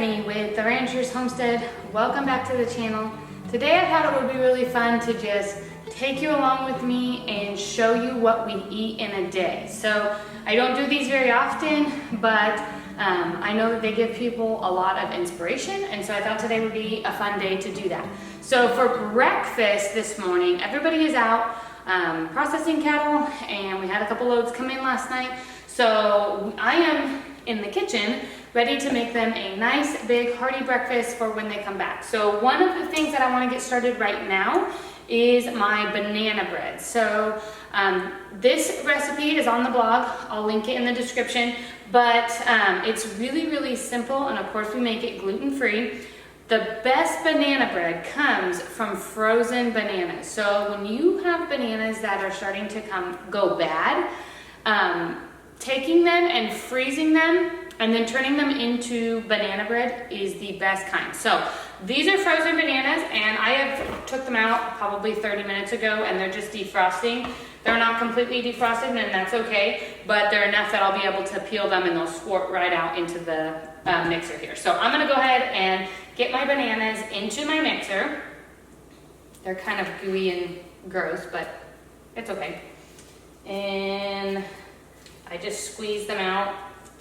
Stephanie with the Ranchers Homestead. Welcome back to the channel. Today I thought it would be really fun to just take you along with me and show you what we eat in a day. So I don't do these very often, but I know that they give people a lot of inspiration, and so I thought today would be a fun day to do that. So for breakfast this morning, everybody is out processing cattle, and we had a couple loads come in last night. So I am in the kitchen ready to make them a nice big hearty breakfast for when they come back. So one of the things that I want to get started right now is my banana bread. So this recipe is on the blog. I'll link it in the description, but it's really simple, and of course we make it gluten-free. The best banana bread comes from frozen bananas. So when you have bananas that are starting to go bad, taking them and freezing them and then turning them into banana bread is the best kind. So these are frozen bananas, and I have took them out probably 30 minutes ago, and they're just defrosting. They're not completely defrosted, and that's okay, but they're enough that I'll be able to peel them and they'll squirt right out into the mixer here. So I'm gonna go ahead and get my bananas into my mixer. They're kind of gooey and gross, but it's okay. And I just squeeze them out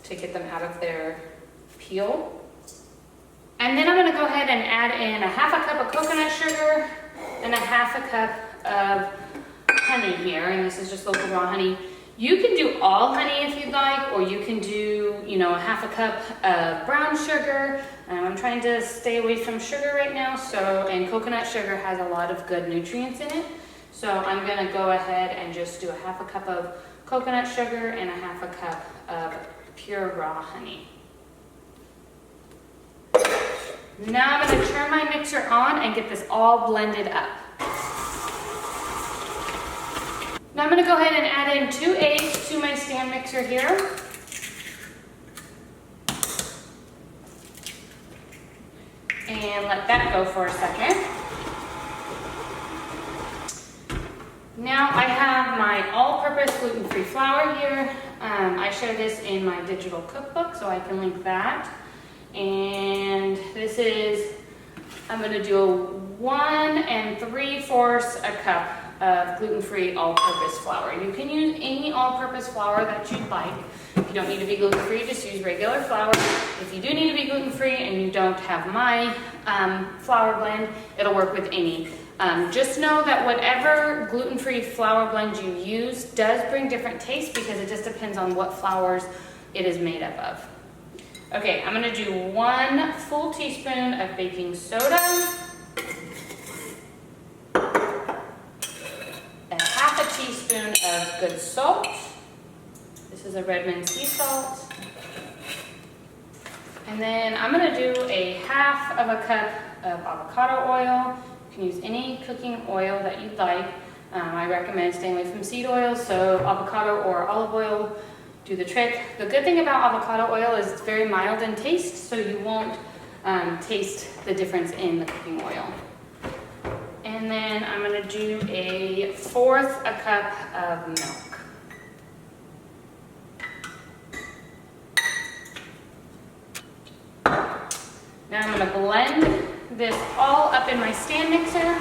to get them out of their peel. And then I'm gonna go ahead and add in a half a cup of coconut sugar and a half a cup of honey here, and this is just local raw honey. You can do all honey if you'd like, or you can do, a half a cup of brown sugar. I'm trying to stay away from sugar right now, and coconut sugar has a lot of good nutrients in it. So I'm gonna go ahead and just do a half a cup of coconut sugar and a half a cup of pure raw honey. Now I'm gonna turn my mixer on and get this all blended up. Now I'm gonna go ahead and add in 2 eggs to my stand mixer here. And let that go for a second. Now I have my all-purpose gluten-free flour here. I share this in my digital cookbook, so I can link that. And this is, I'm gonna do a 1 3/4 cup of gluten-free all-purpose flour. You can use any all-purpose flour that you'd like. If you don't need to be gluten-free, just use regular flour. If you do need to be gluten-free and you don't have my flour blend, it'll work with any. Just know that whatever gluten-free flour blend you use does bring different tastes, because it just depends on what flours it is made up of. Okay, I'm gonna do 1 full teaspoon of baking soda, a half a teaspoon of good salt. This is a Redmond sea salt. And then I'm gonna do a half of a cup of avocado oil. You can use any cooking oil that you'd like. I recommend staying away from seed oil, so avocado or olive oil do the trick. The good thing about avocado oil is it's very mild in taste, so you won't taste the difference in the cooking oil. And then I'm gonna do a 1/4 cup of milk. Now I'm gonna blend this all up in my stand mixer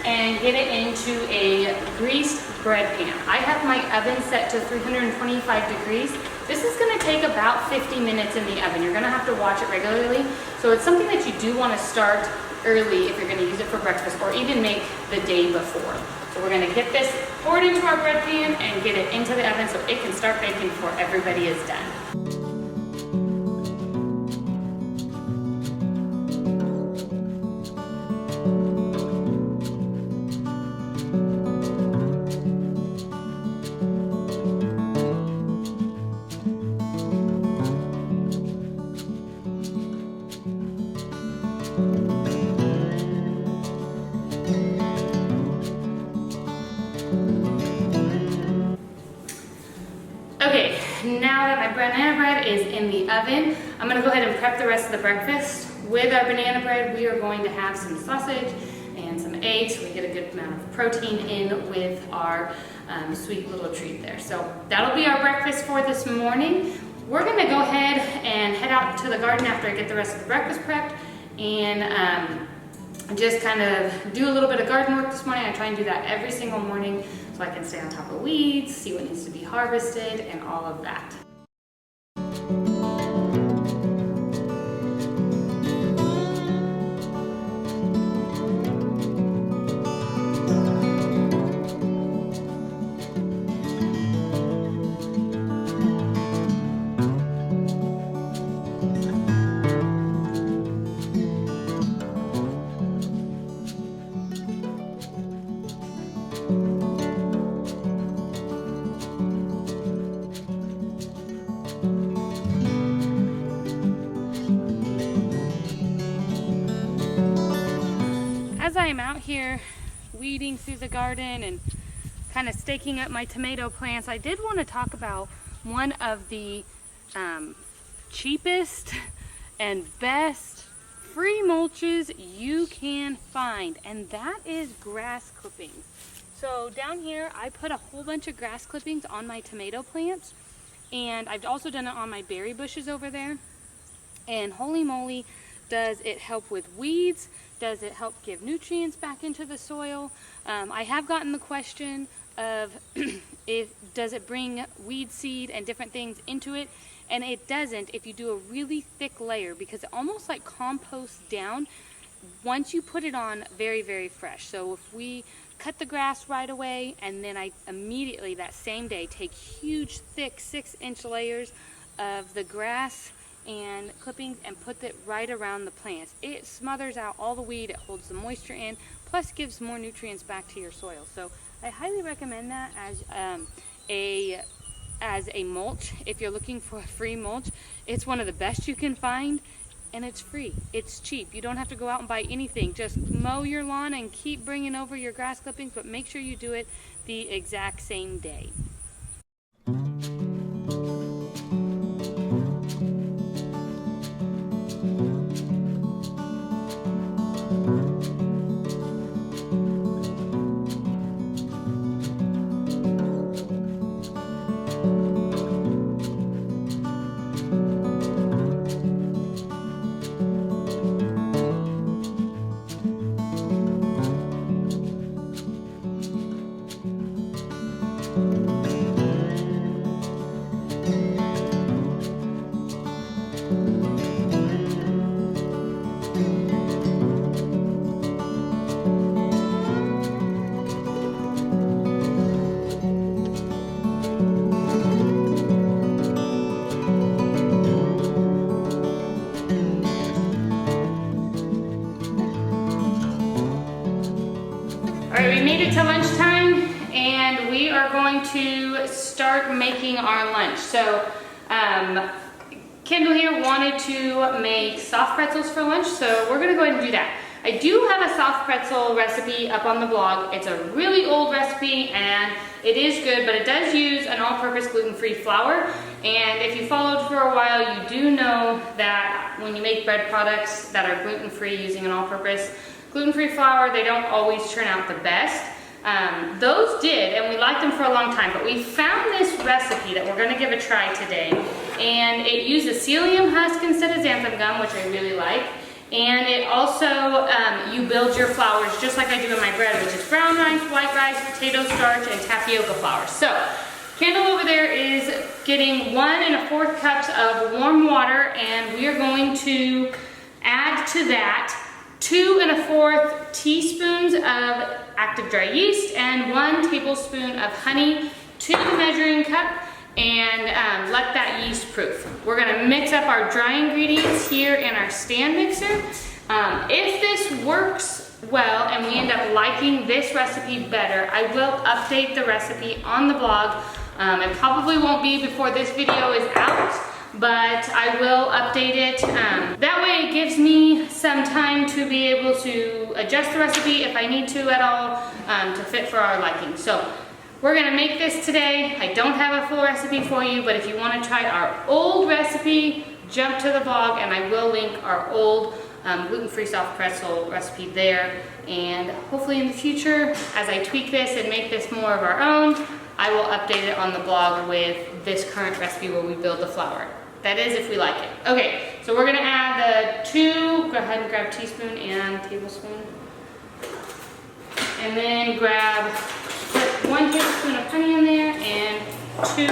and get it into a greased bread pan. I have my oven set to 325 degrees. This is gonna take about 50 minutes in the oven. You're gonna have to watch it regularly. So it's something that you do wanna start early if you're gonna use it for breakfast, or even make the day before. So we're gonna get this poured into our bread pan and get it into the oven so it can start baking before everybody is done. Okay, now that my banana bread is in the oven, I'm gonna go ahead and prep the rest of the breakfast. With our banana bread, we are going to have some sausage and some eggs, so we get a good amount of protein in with our sweet little treat there. So that'll be our breakfast for this morning. we're gonna go ahead and head out to the garden after I get the rest of the breakfast prepped and just kind of do a little bit of garden work this morning. I try and do that every single morning so I can stay on top of weeds, see what needs to be harvested, and all of that. As I am out here weeding through the garden and kind of staking up my tomato plants, I did want to talk about one of the cheapest and best free mulches you can find, and that is grass clippings. So down here I put a whole bunch of grass clippings on my tomato plants, and I've also done it on my berry bushes over there, and holy moly, does it help with weeds? Does it help give nutrients back into the soil? I have gotten the question of does it bring weed seed and different things into it? And it doesn't if you do a really thick layer, because it almost like composts down once you put it on very, very fresh. So if we cut the grass right away, and then I immediately that same day take huge thick 6-inch layers of the grass and clippings and put it right around the plants, it smothers out all the weed, it holds the moisture in, plus gives more nutrients back to your soil. So I highly recommend that as a mulch. If you're looking for a free mulch, it's one of the best you can find, and it's free, it's cheap. You don't have to go out and buy anything. Just mow your lawn and keep bringing over your grass clippings, but make sure you do it the exact same day. Alright, we made it to lunchtime and we are going to start making our lunch. So, Kendall here wanted to make soft pretzels for lunch, so we're going to go ahead and do that. I do have a soft pretzel recipe up on the blog. It's a really old recipe and it is good, but it does use an all-purpose gluten-free flour. And if you followed for a while, you do know that when you make bread products that are gluten-free using an all-purpose gluten-free flour, they don't always turn out the best. Those did, and we liked them for a long time, but we found this recipe that we're going to give a try today, and it uses psyllium husk instead of xanthan gum, which I really like, and it also, you build your flours just like I do in my bread, which is brown rice, white rice, potato starch, and tapioca flour. So, Kendall over there is getting 1 1/4 cups of warm water, and we are going to add to that 2 1/4 teaspoons of active dry yeast and 1 tablespoon of honey to the measuring cup, and let that yeast proof. We're going to mix up our dry ingredients here in our stand mixer. If this works well and we end up liking this recipe better, I will update the recipe on the blog. It probably won't be before this video is out, but I will update it. That way it gives me some time to be able to adjust the recipe if I need to at all, to fit for our liking. So we're gonna make this today. I don't have a full recipe for you, but if you wanna try our old recipe, jump to the blog and I will link our old gluten-free soft pretzel recipe there. And hopefully in the future, as I tweak this and make this more of our own, I will update it on the blog with this current recipe where we build the flour. That is if we like it. Okay, so we're gonna add the 2, go ahead and grab teaspoon and tablespoon. And then put 1 tablespoon of honey in there and 2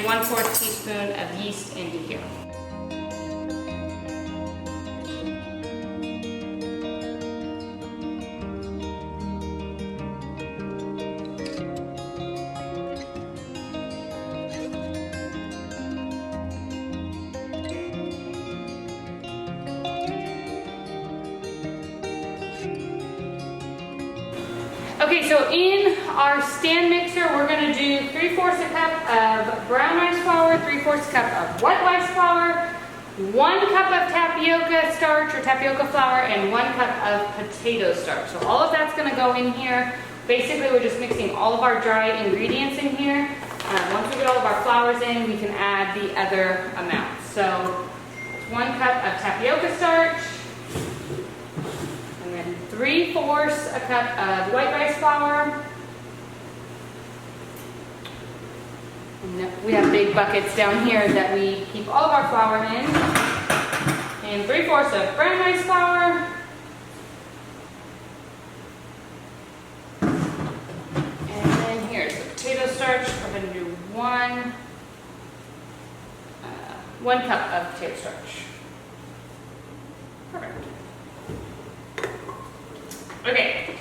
1/4 teaspoon of yeast into here. Okay, so in our stand mixer, we're gonna do 3/4 a cup of brown rice flour, 3/4 cup of white rice flour, 1 cup of tapioca starch or tapioca flour, and 1 cup of potato starch. So all of that's gonna go in here. Basically, we're just mixing all of our dry ingredients in here. Once we get all of our flours in, we can add the other amounts. So 1 cup of tapioca starch, 3/4 a cup of white rice flour. And we have big buckets down here that we keep all of our flour in. And 3/4 of brown rice flour. And then here's the potato starch. We're going to do 1 cup of potato starch. Perfect. Okay,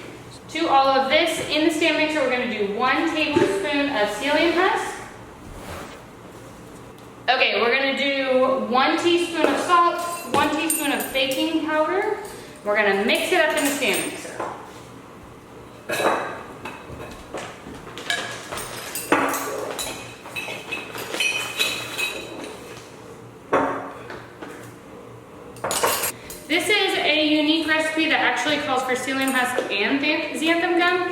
to all of this, in the stand mixer, we're going to do 1 tablespoon of psyllium husk. Okay, we're going to do 1 teaspoon of salt, 1 teaspoon of baking powder. We're going to mix it up in the stand mixer. This is a unique recipe that actually calls for psyllium husk and xanthan gum.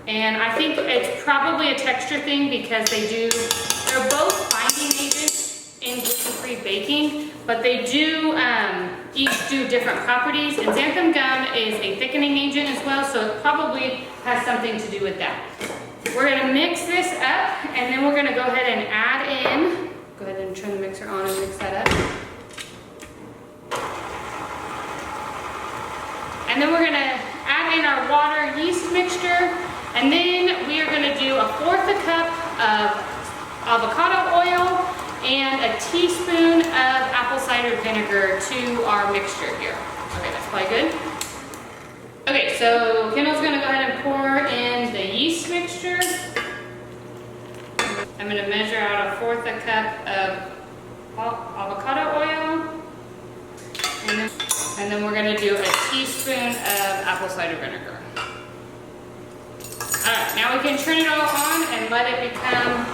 And I think it's probably a texture thing because they're both binding agents in gluten-free baking, but they do each do different properties. And xanthan gum is a thickening agent as well, so it probably has something to do with that. We're gonna mix this up, and then we're gonna go ahead and add in, go ahead and turn the mixer on and mix that up. And then we're gonna add in our water yeast mixture, and then we are gonna do 1/4 a cup of avocado oil and a teaspoon of apple cider vinegar to our mixture here. Okay, that's probably good. Okay, so Kendall's gonna go ahead and pour in the yeast mixture. I'm gonna measure out 1/4 a cup of avocado oil. And then we're gonna do a teaspoon of apple cider vinegar. All right, now we can turn it all on and let it become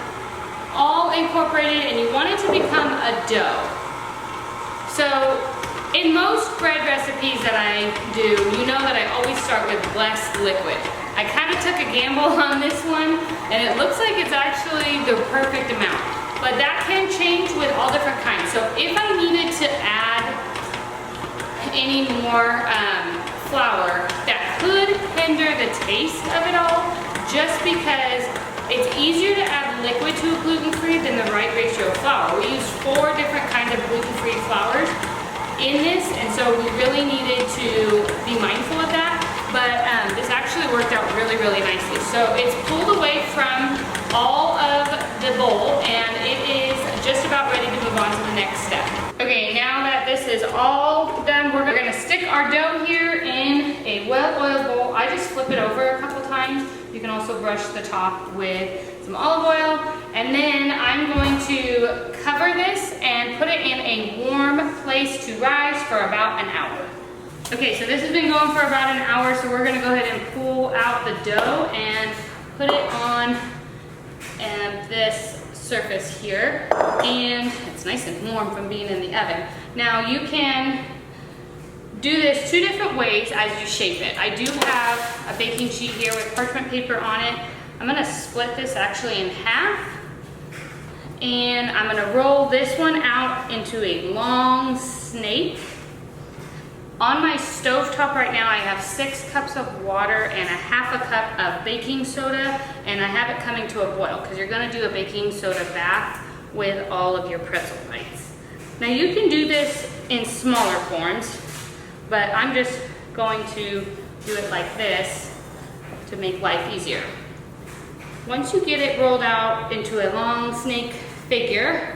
all incorporated, and you want it to become a dough. So in most bread recipes that I do, you know that I always start with less liquid. I kind of took a gamble on this one, and it looks like it's actually the perfect amount. But that can change with all different kinds. So if I needed to add any more flour, that could hinder the taste of it all, just because it's easier to add liquid to a gluten-free than the right ratio of flour. We use 4 different kinds of gluten-free flours in this, and so we really needed to be mindful of that. But this actually worked out really, really nicely. So it's pulled away from all of the bowl, and it is just about ready to move on to the next step. Okay, now that this is all done, we're gonna stick our dough here in a well-oiled bowl. I just flip it over a couple times. You can also brush the top with some olive oil. And then I'm going to cover this and put it in a warm place to rise for about an hour. Okay, so this has been going for about an hour, so we're gonna go ahead and pull out the dough and put it on this surface here. And it's nice and warm from being in the oven. Now you can do this 2 different ways as you shape it. I do have a baking sheet here with parchment paper on it. I'm gonna split this actually in half. And I'm gonna roll this one out into a long snake. On my stovetop right now, I have 6 cups of water and a half a cup of baking soda, and I have it coming to a boil because you're gonna do a baking soda bath with all of your pretzel bites. Now you can do this in smaller forms, but I'm just going to do it like this to make life easier. Once you get it rolled out into a long snake figure,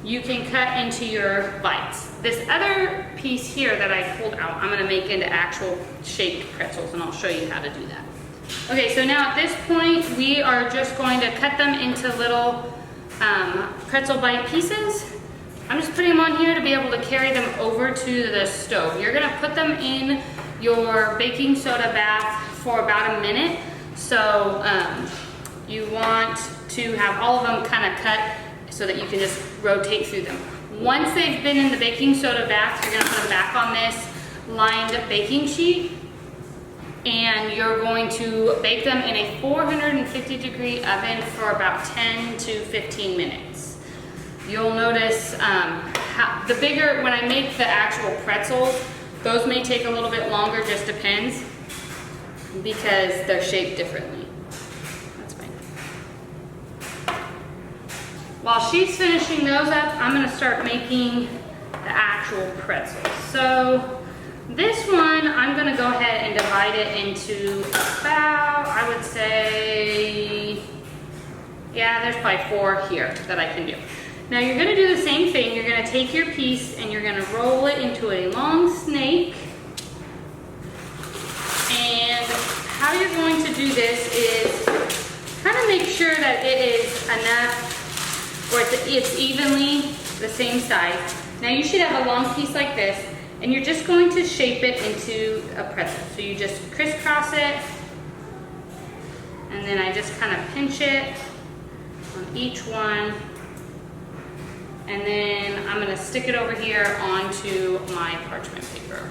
you can cut into your bites. This other piece here that I pulled out, I'm gonna make into actual shaped pretzels, and I'll show you how to do that. Okay, so now at this point, we are just going to cut them into little pretzel bite pieces. I'm just putting them on here to be able to carry them over to the stove. You're gonna put them in your baking soda bath for about a minute. So you want to have all of them kind of cut so that you can just rotate through them. Once they've been in the baking soda bath, you're gonna put them back on this lined baking sheet, and you're going to bake them in a 450-degree oven for about 10 to 15 minutes. You'll notice the bigger, when I make the actual pretzels, those may take a little bit longer, just depends, because they're shaped differently. That's fine. While she's finishing those up, I'm gonna start making the actual pretzels. So this one, I'm gonna go ahead and divide it into about, I would say, yeah, there's probably 4 here that I can do. Now you're gonna do the same thing. You're gonna take your piece and you're gonna roll it into a long snake. And how you're going to do this is kind of make sure that it is enough, or it's evenly the same size. Now you should have a long piece like this, and you're just going to shape it into a pretzel. So you just crisscross it, and then I just kind of pinch it on each one. And then I'm gonna stick it over here onto my parchment paper.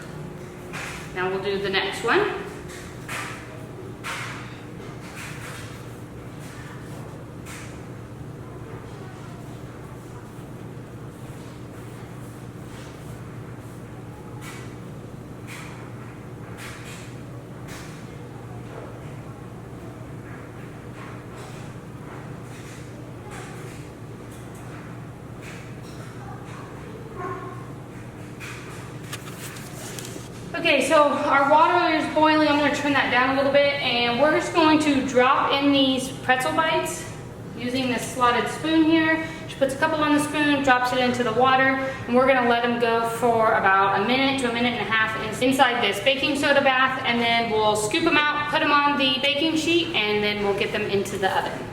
Now we'll do the next one. Okay, so our water is boiling. I'm going to turn that down a little bit, and we're just going to drop in these pretzel bites using this slotted spoon here. She puts a couple on the spoon, drops it into the water, and we're going to let them go for about a minute to a minute and a half inside this baking soda bath, and then we'll scoop them out, put them on the baking sheet, and then we'll get them into the oven.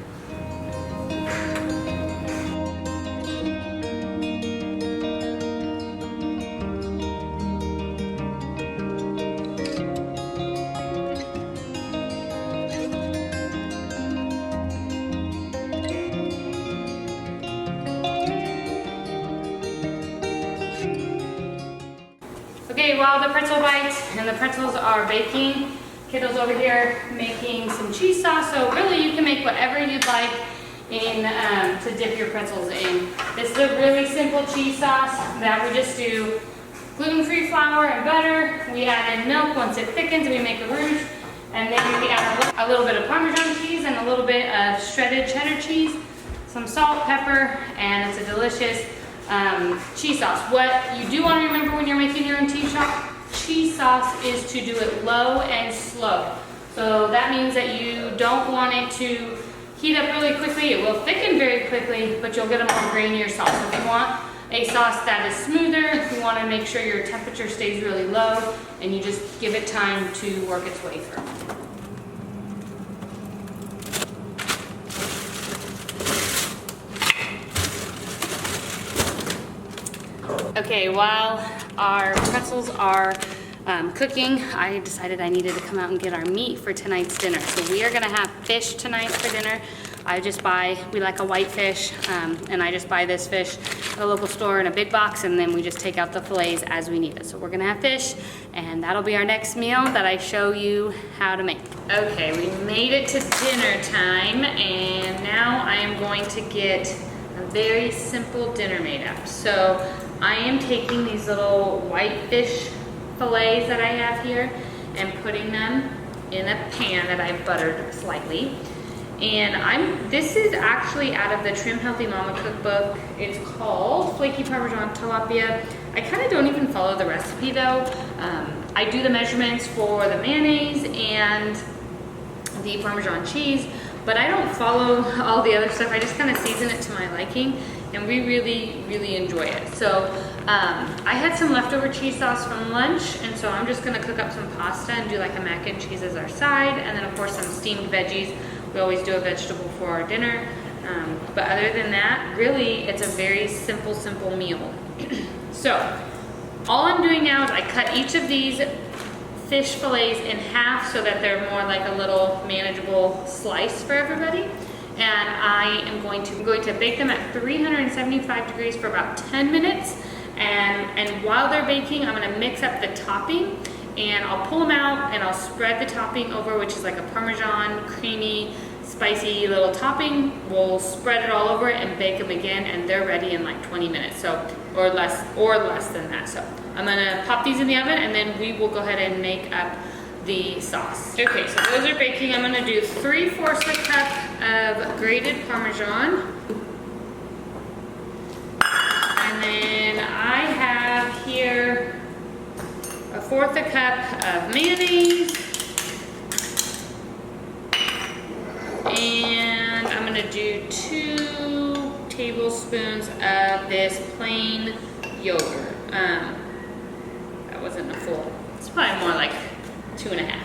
Okay, while the pretzel bites and the pretzels are baking, Kiddo's over here making some cheese sauce. So really you can make whatever you'd like to dip your pretzels in. This is a really simple cheese sauce that we just do gluten-free flour and butter. We add in milk. Once it thickens, we make a rouge. And then we add a little bit of Parmesan cheese and a little bit of shredded cheddar cheese, some salt, pepper, and it's a delicious cheese sauce. What you do want to remember when you're making your own cheese sauce is to do it low and slow. So that means that you don't want it to heat up really quickly. It will thicken very quickly, but you'll get a more grainier sauce. If you want a sauce that is smoother, you want to make sure your temperature stays really low, and you just give it time to work its way through. Okay, while our pretzels are cooking, I decided I needed to come out and get our meat for tonight's dinner. So we are gonna have fish tonight for dinner. We like a white fish, and I just buy this fish at a local store in a big box, and then we just take out the fillets as we need it. So we're gonna have fish, and that'll be our next meal that I show you how to make. Okay, we made it to dinner time, and now I am going to get a very simple dinner made up. So I am taking these little white fish fillets that I have here and putting them in a pan that I've buttered slightly. And this is actually out of the Trim Healthy Mama cookbook. It's called Flaky Parmesan Tilapia. I kind of don't even follow the recipe though. I do the measurements for the mayonnaise and the Parmesan cheese, but I don't follow all the other stuff. I just kind of season it to my liking, and we really, really enjoy it. So I had some leftover cheese sauce from lunch, and so I'm just gonna cook up some pasta and do like a mac and cheese as our side, and then of course some steamed veggies. We always do a vegetable for our dinner. But other than that, really, it's a very simple meal. So all I'm doing now is I cut each of these fish fillets in half so that they're more like a little manageable slice for everybody. And I am going to bake them at 375 degrees for about 10 minutes. And while they're baking, I'm gonna mix up the topping, and I'll pull them out and I'll spread the topping over, which is like a Parmesan, creamy, spicy little topping. We'll spread it all over and bake them again, and they're ready in like 20 minutes, so, or less than that. So I'm gonna pop these in the oven, and then we will go ahead and make up the sauce. Okay, so those are baking. I'm gonna do 3/4 a cup of grated Parmesan. And then I have here 1/4 a cup of mayonnaise. And I'm gonna do 2 tablespoons of this plain yogurt. That wasn't a full, it's probably more like 2.5.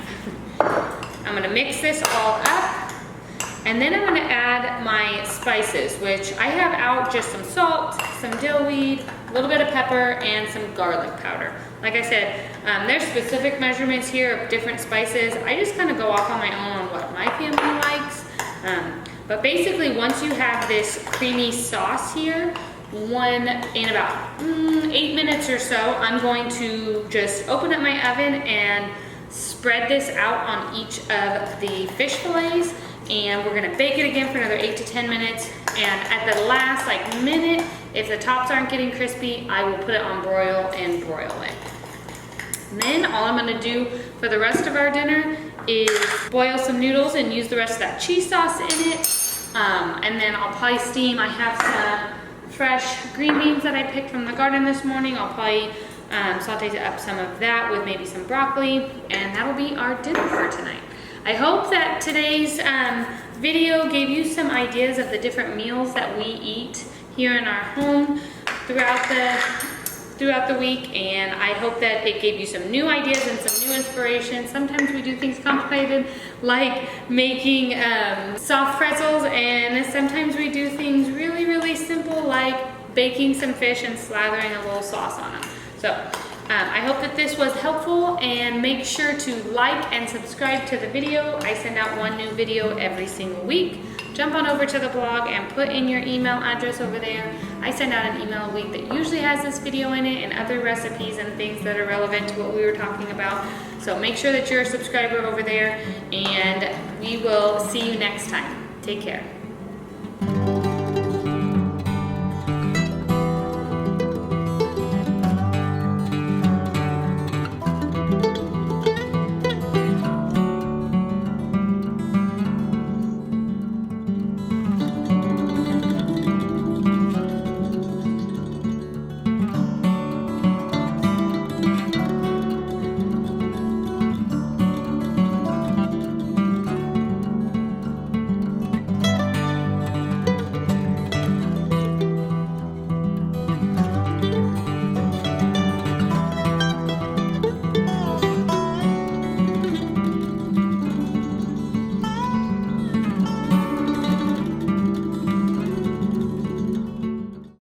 I'm gonna mix this all up, and then I'm gonna add my spices, which I have out just some salt, some dill weed, a little bit of pepper, and some garlic powder. Like I said, there's specific measurements here of different spices. I just kind of go off on my own on what my family likes. But basically, once you have this creamy sauce here, in about 8 minutes or so, I'm going to just open up my oven and spread this out on each of the fish fillets, and we're gonna bake it again for another 8 to 10 minutes. And at the last minute, if the tops aren't getting crispy, I will put it on broil and broil it. And then all I'm gonna do for the rest of our dinner is boil some noodles and use the rest of that cheese sauce in it. And then I'll probably steam. I have some fresh green beans that I picked from the garden this morning. I'll probably saute up some of that with maybe some broccoli, and that'll be our dinner for tonight. I hope that today's video gave you some ideas of the different meals that we eat here in our home throughout the week, and I hope that it gave you some new ideas and some new inspiration. Sometimes we do things complicated, like making soft pretzels, and sometimes we do things really, really simple, like baking some fish and slathering a little sauce on them. So I hope that this was helpful, and make sure to like and subscribe to the video. I send out one new video every single week. Jump on over to the blog and put in your email address over there. I send out an email a week that usually has this video in it and other recipes and things that are relevant to what we were talking about. So make sure that you're a subscriber over there, and we will see you next time. Take care.